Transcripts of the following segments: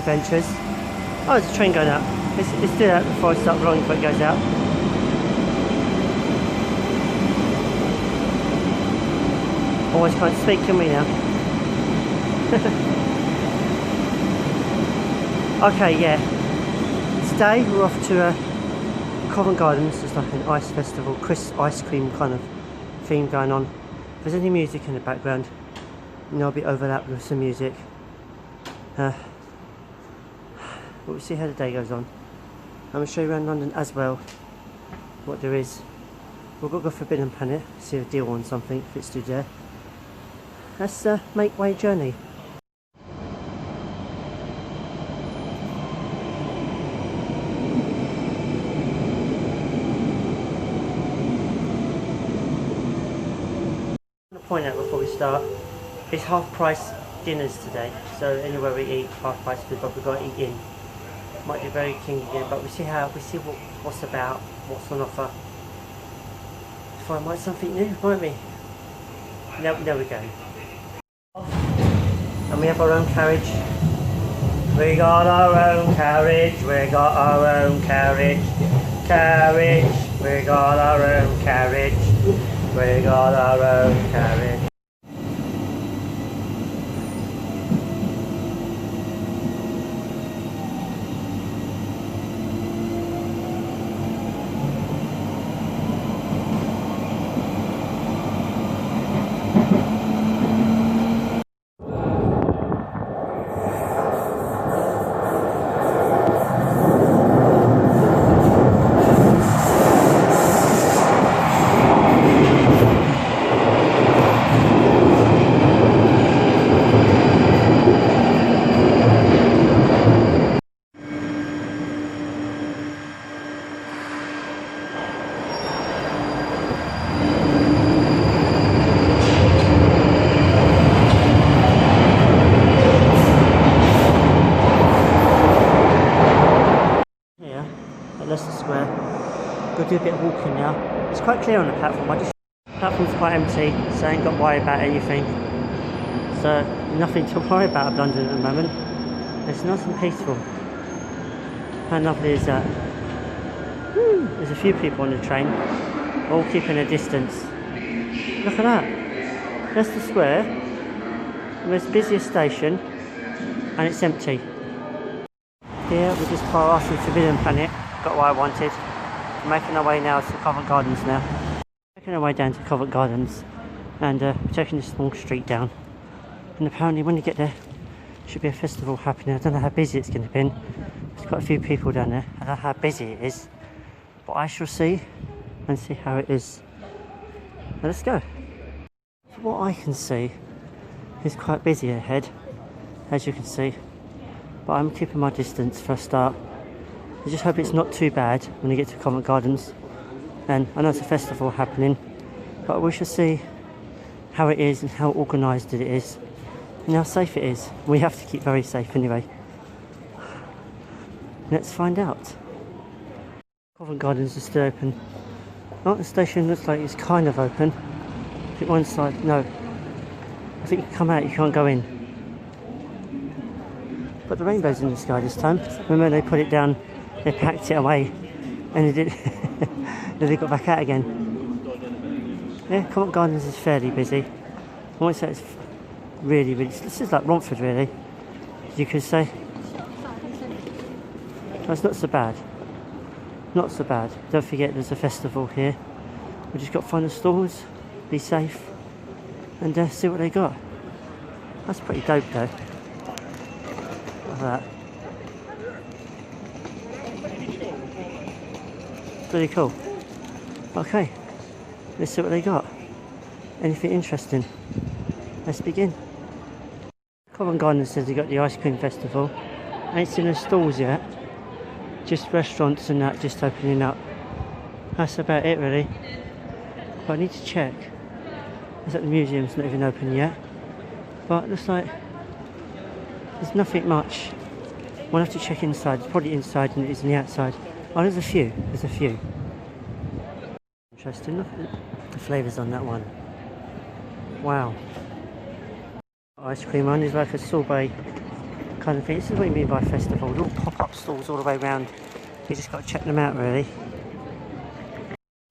adventures. Oh, there's a train going out. Let's do that before I start vlogging before it goes out. Always can't speak, can we now? Okay, yeah. Today we're off to Covent Gardens. There's like an ice festival, ice cream kind of theme going on. If there's any music in the background, you know, I'll be overlapped with some music. But we'll see how the day goes on. I'm going to show you around London as well what there is. We've got to go Forbidden Planet, see a deal on something if it's still there. Let's make way journey. I'm going to point out before we start, it's half price dinners today, so anywhere we eat, half price food, but we've got to eat in. Might be very king again, but we see what's about, what's on offer. Find might something new, won't we? There we go. And we have our own carriage. We got our own carriage, we got our own carriage. We got our own carriage. We got our own carriage. Leicester Square. Go do a bit of walking now. It's quite clear on the platform. The platform's quite empty, so I ain't got to worry about anything. So nothing to worry about of London at the moment. It's nice and peaceful. How lovely is that? There's a few people on the train, all keeping a distance. Look at that. Leicester Square, the most busiest station, and it's empty. Here we just passed the Forbidden Planet. Got what I wanted. We're making our way now to Covent Gardens now. Making our way down to Covent Gardens and taking this long street down. And apparently when you get there, should be a festival happening. I don't know how busy it's going to be. There's quite a few people down there. I don't know how busy it is, but I shall see and see how it is. Now let's go. From what I can see, it's quite busy ahead, as you can see. But I'm keeping my distance for a start. I just hope it's not too bad when you get to Covent Gardens. And I know it's a festival happening, but we shall see how it is and how organised it is and how safe it is. We have to keep very safe anyway. Let's find out. Covent Gardens is still open. Oh, the station looks like it's kind of open. I think one side, no. I think you come out, you can't go in. But the rainbow's in the sky this time. Remember they put it down, they packed it away, and they did. Then they got back out again. Yeah, Covent Gardens is fairly busy. I won't say it's really, this is like Romford really, you could say. No, it's not so bad. Not so bad. Don't forget there's a festival here. We just got to find the stalls, be safe, and see what they got. That's pretty dope though. Look at that. Pretty cool. Okay, let's see what they got. Anything interesting? Let's begin. Covent Garden says they got the ice cream festival. I ain't seen the stalls yet. Just restaurants and that just opening up. That's about it really. But I need to check. Looks like the museum's not even open yet. But it looks like there's nothing much. We'll have to check inside. It's probably inside than it is on the outside. Oh, there's a few. There's a few. Interesting. Look at the flavours on that one. Wow. Ice cream on is like a sorbet kind of thing. This is what you mean by festival. Little pop-up stalls all the way around. You just got to check them out, really.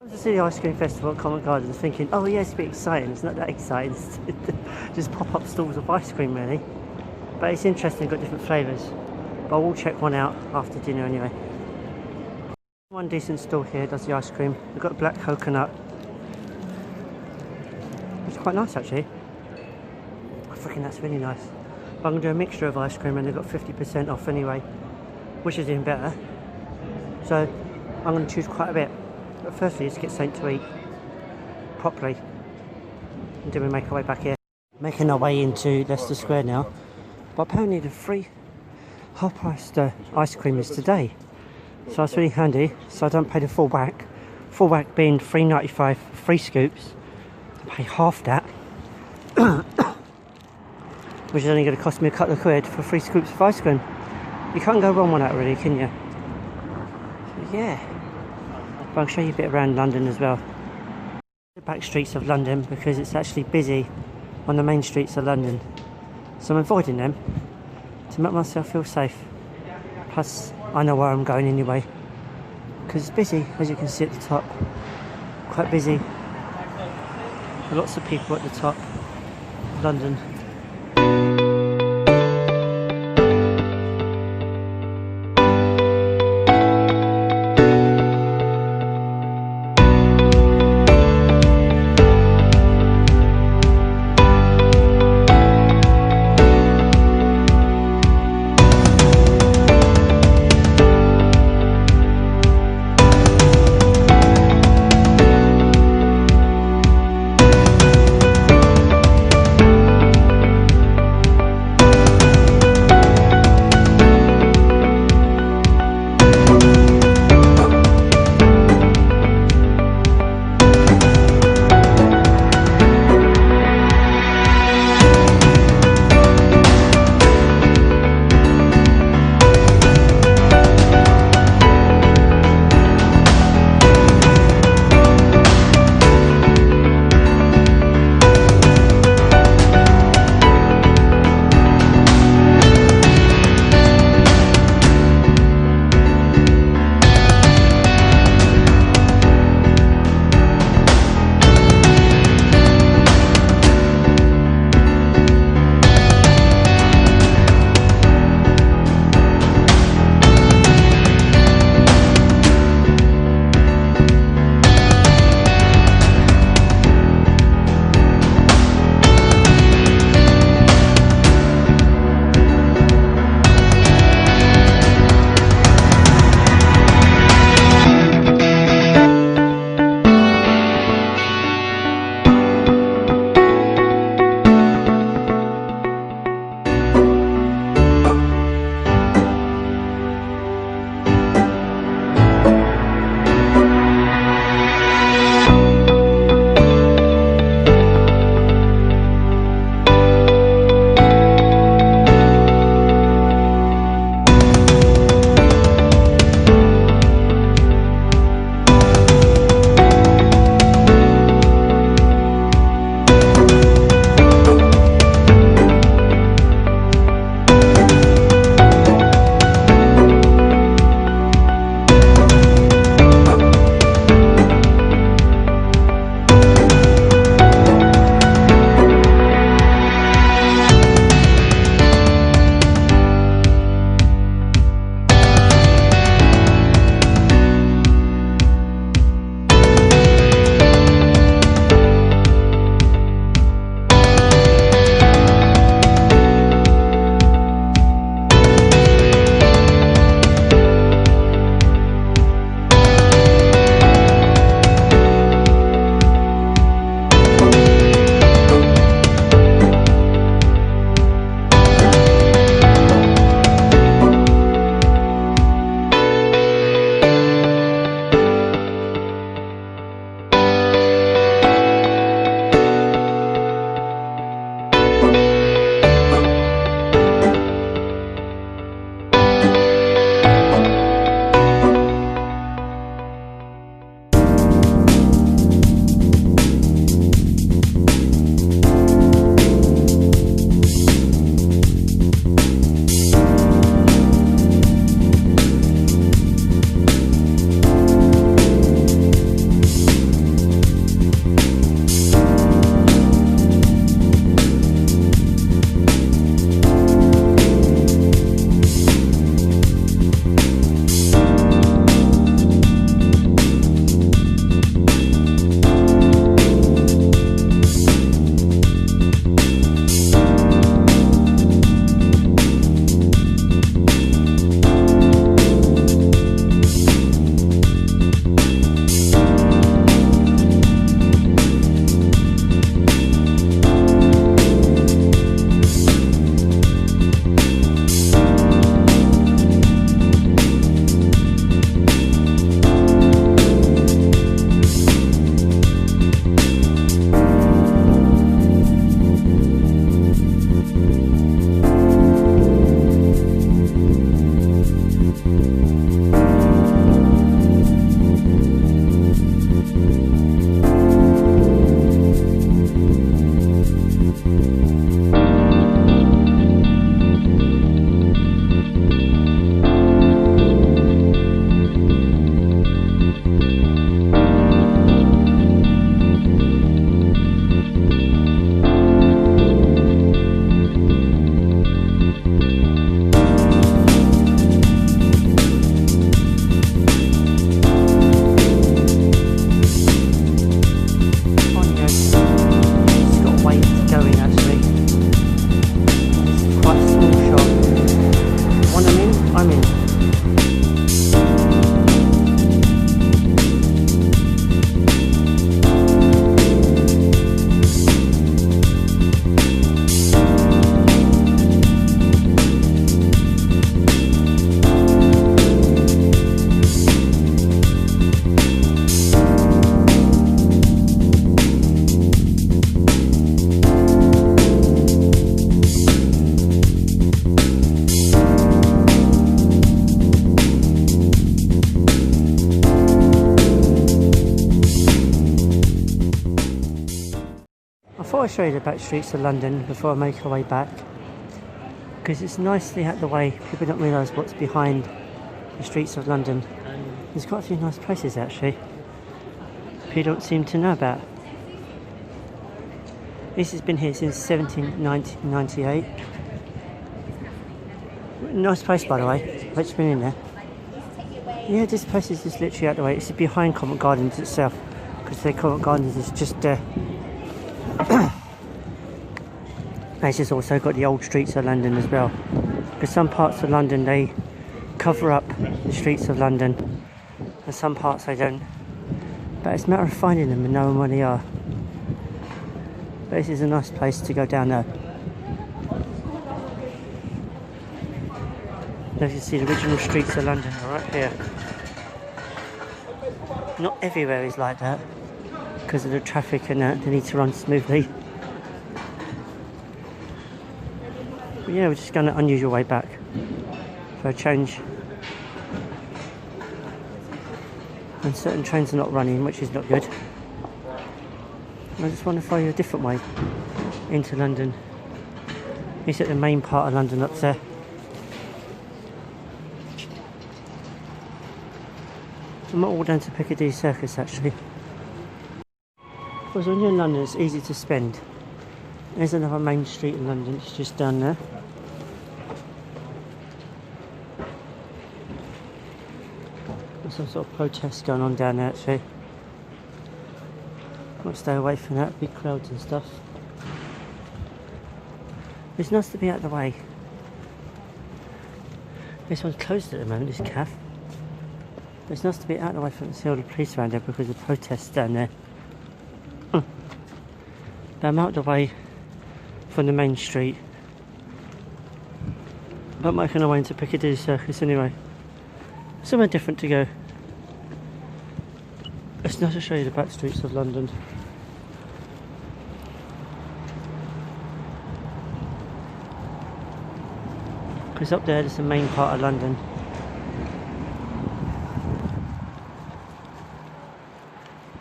I was to see the ice cream festival at Covent Garden thinking, oh yeah, it's a bit exciting. It's not that exciting. It's just pop-up stalls of ice cream, really. But it's interesting, got different flavours. But I will check one out after dinner anyway. One decent stall here does the ice cream. We've got black coconut. It's quite nice actually. I freaking that's really nice. But I'm going to do a mixture of ice cream and they've got 50% off anyway, which is even better. So I'm going to choose quite a bit. But firstly, let's get something to eat properly. And then we make our way back here. Making our way into Leicester Square now. But apparently the free half-priced ice cream is today. So that's really handy. So I don't pay the full whack. Full whack being $3.95 for 3 scoops. I pay half that. Which is only going to cost me a couple of quid for 3 scoops of ice cream. You can't go wrong with that really, can you? So yeah. But I'll show you a bit around London as well. The back streets of London because it's actually busy on the main streets of London. So I'm avoiding them to make myself feel safe. Plus, I know where I'm going anyway. Because it's busy, as you can see at the top. Quite busy. Lots of people at the top of London. I'll show you the back streets of London before I make our way back, because it's nicely out the way. People don't realise what's behind the streets of London. There's quite a few nice places actually people don't seem to know about. This has been here since 1798. Nice place, by the way. I've just been in there. Yeah, this place is just literally out the way. It's behind Covent Gardens itself, because the Covent Gardens is just there. It's just also got the old streets of London as well, because some parts of London they cover up the streets of London and some parts they don't, but it's a matter of finding them and knowing where they are. But this is a nice place to go down there. As you see, the original streets of London are right here. Not everywhere is like that because of the traffic and that, they need to run smoothly. But yeah, we're just going an unusual way back for a change. And certain trains are not running, which is not good. I just want to follow you a different way into London. It's at the main part of London up there. I'm not all down to Piccadilly Circus actually. Because when you're in London it's easy to spend. There's another main street in London, it's just down there. There's some sort of protest going on down there actually. Might stay away from that, big crowds and stuff. It's nice to be out of the way. This one's closed at the moment, this cafe. It's nice to be out of the way from see all the police around there because of the protests down there. But I'm out of the way from the main street. But I'm making our way into Piccadilly Circus anyway. Somewhere different to go. It's nice to show you the back streets of London. Because up there is the main part of London.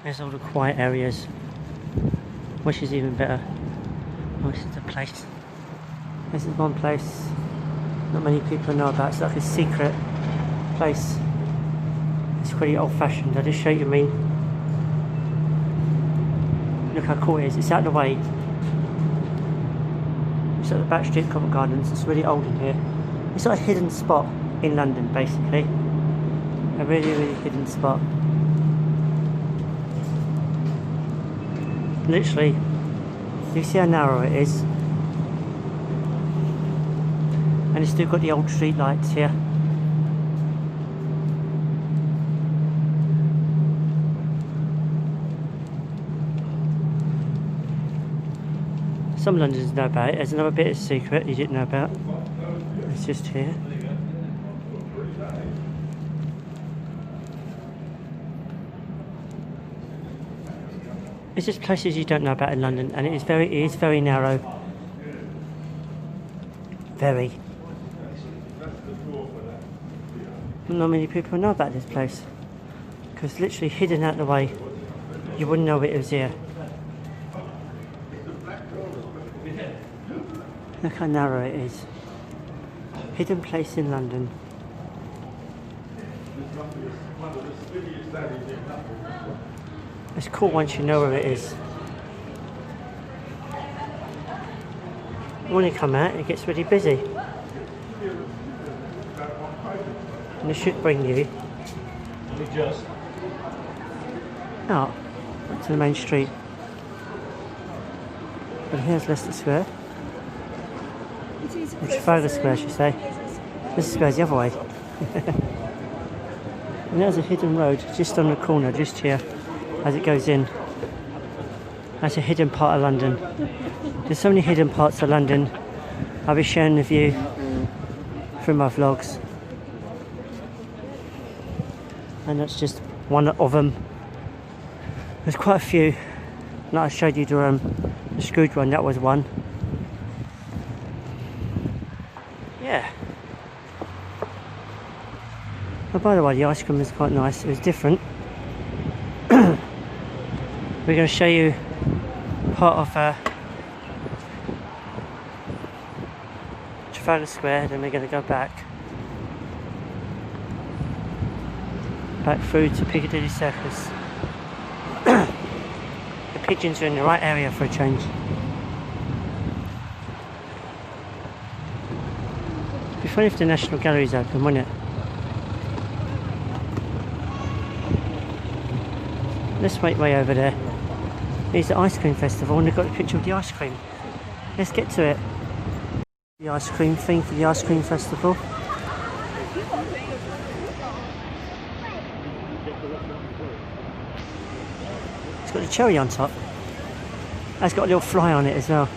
There's all the quiet areas, which is even better. Oh, this is the place. This is one place not many people know about. It's like a secret place. It's pretty old fashioned. I'll just show you what I mean. Look how cool it is. It's out of the way. It's at the back street of Covent Gardens. It's really old in here. It's like a hidden spot in London basically. A really, really hidden spot. Literally, you see how narrow it is, and it's still got the old street lights here. Some Londoners know about it. There's another bit of secret you didn't know about. It's just here. It's just places you don't know about in London, and it is very narrow. Very. Not many people know about this place, because literally hidden out the way, you wouldn't know it was here. Look how narrow it is. Hidden place in London. It's cool once you know where it is. When you come out, it gets really busy. And it should bring you out to the main street. And here's Leicester Square. Or Trafalgar Square, I should say. This square's the other way. And there's a hidden road just on the corner, just here. As it goes in. That's a hidden part of London. There's so many hidden parts of London. I'll be sharing with you through my vlogs. And that's just one of them. There's quite a few. Like I showed you the Scrooge one, that was one. Yeah. Oh, by the way, the ice cream was quite nice. It was different. We're going to show you part of Trafalgar Square, then we're going to go back through to Piccadilly Circus. The pigeons are in the right area for a change. It'd be funny if the National Gallery's open, wouldn't it? Let's make way over there. Here's the ice cream festival, and they've got a picture of the ice cream. Let's get to it. The ice cream thing for the ice cream festival. It's got a cherry on top. It's got a little fly on it as well.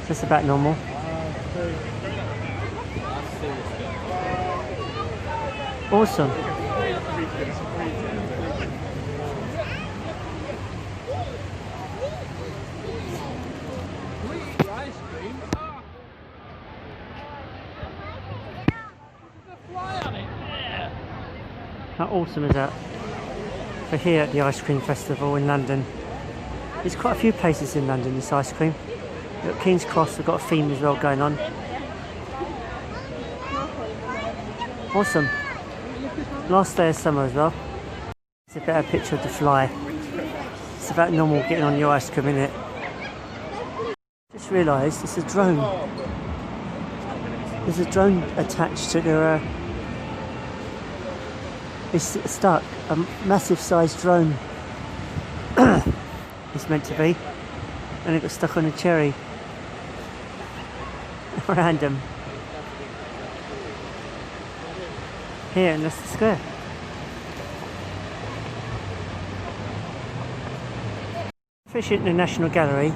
Just about normal. Awesome. How awesome is that? For here at the Ice Cream Festival in London. There's quite a few places in London, this ice cream. At King's Cross, they've got a theme as well going on. Awesome. Last day of summer as well. It's a better picture of the fly. It's about normal getting on your ice cream, isn't it? Just realised it's a drone. There's a drone attached to the it's stuck, a massive sized drone. It's meant to be, and it got stuck on a cherry. Random. Here in Leicester Square. Fish at the National Gallery.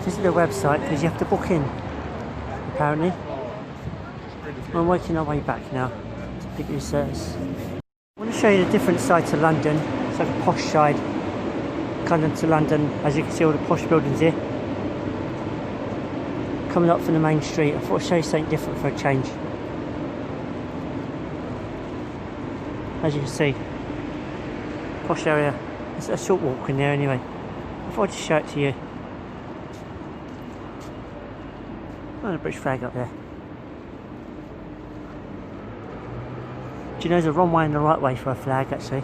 Visit their website because you have to book in, apparently. We're working our way back now to Piccadilly Circus. I want to show you the different side to London. It's like a posh side, kind of to London, as you can see all the posh buildings here. Coming up from the main street, I thought I'd show you something different for a change. As you can see, posh area. It's a short walk in there anyway. I thought I'd just show it to you. Oh, the British flag up there. Do you know there's a wrong way and the right way for a flag actually?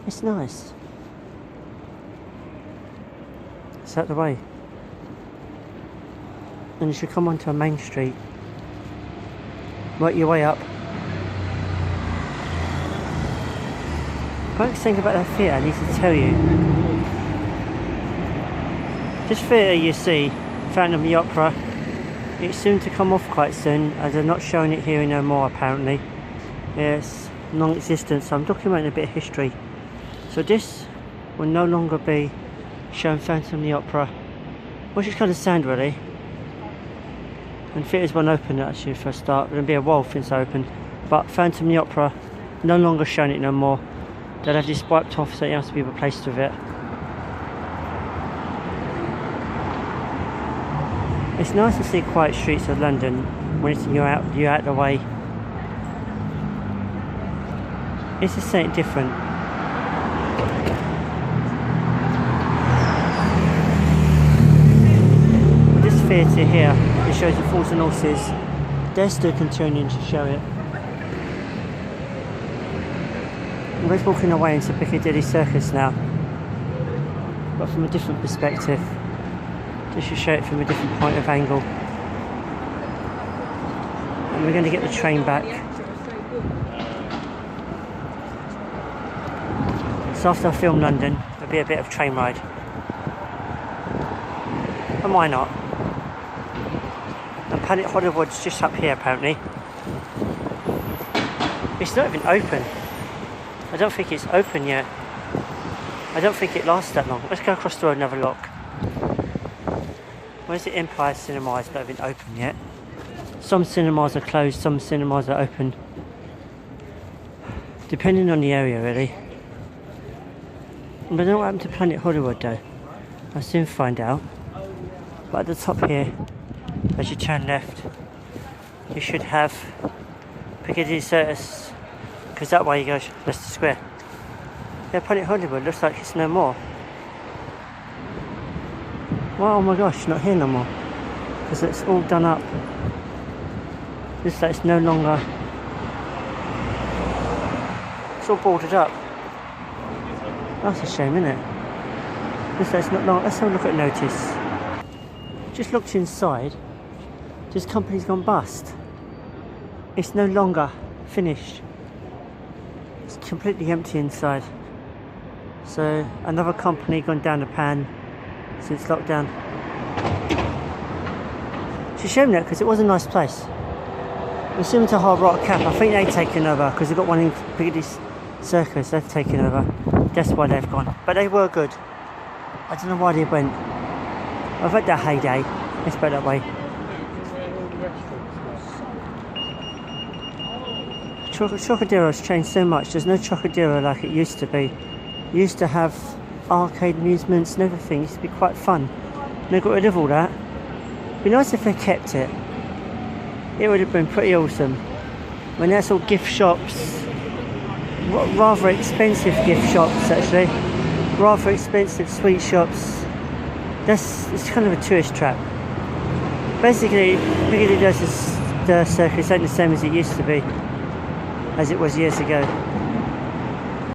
It's nice. It's out the way. And you should come onto a main street. Work your way up. One thing about that theatre I need to tell you. This theatre you see, Phantom of the Opera, it's soon to come off quite soon, as they're not showing it here no more apparently. It's non-existent, so I'm documenting a bit of history. So this will no longer be showing Phantom of the Opera, which is kind of sad really. And theatres won't open actually for a start, it'll be a while since I opened. But Phantom of the Opera, no longer showing it no more. They'll have this wiped off so it has to be replaced with it. It's nice to see quiet streets of London when you're out of the way. It's just something different. This theatre here, it shows the Fools and Horses. They're still continuing to show it. We're walking away into Piccadilly Circus now, but from a different perspective. Just to show it from a different point of angle. And we're going to get the train back. So after I film London, there'll be a bit of train ride. And why not? And Planet Hollywood's just up here apparently. It's not even open. I don't think it's open yet. I don't think it lasts that long. Let's go across the road and have a look. Where's the Empire Cinema? It's not even open yet. Some cinemas are closed, some cinemas are open. Depending on the area really. But I don't know what happened to Planet Hollywood though. I'll soon find out. But at the top here, as you turn left, you should have Piccadilly Circus, because that way you go Leicester Square. Yeah, Planet Hollywood looks like it's no more. Well, oh my gosh, not here no more. Because it's all done up. Looks like it's no longer... It's all boarded up. That's a shame, isn't it? Looks like it's not long. Let's have a look at notice. Just looked inside. This company's gone bust. It's no longer finished. It's completely empty inside. So another company gone down the pan since lockdown. It's a shame that, because it was a nice place. We're similar to Hard Rock Cap. I think they've taken over because they've got one in Piccadilly Circus. They've taken over. That's why they've gone. But they were good. I don't know why they went. I've had their heyday. Let's put it that way. Trocadero changed so much. There's no Trocadero like it used to be. It used to have arcade amusements and everything. It used to be quite fun. And they got rid of all that. It'd be nice if they kept it. It would have been pretty awesome. When that's all gift shops, rather expensive gift shops actually, rather expensive sweet shops. It's kind of a tourist trap. Basically, Piccadilly the circus ain't the same as it used to be, as it was years ago.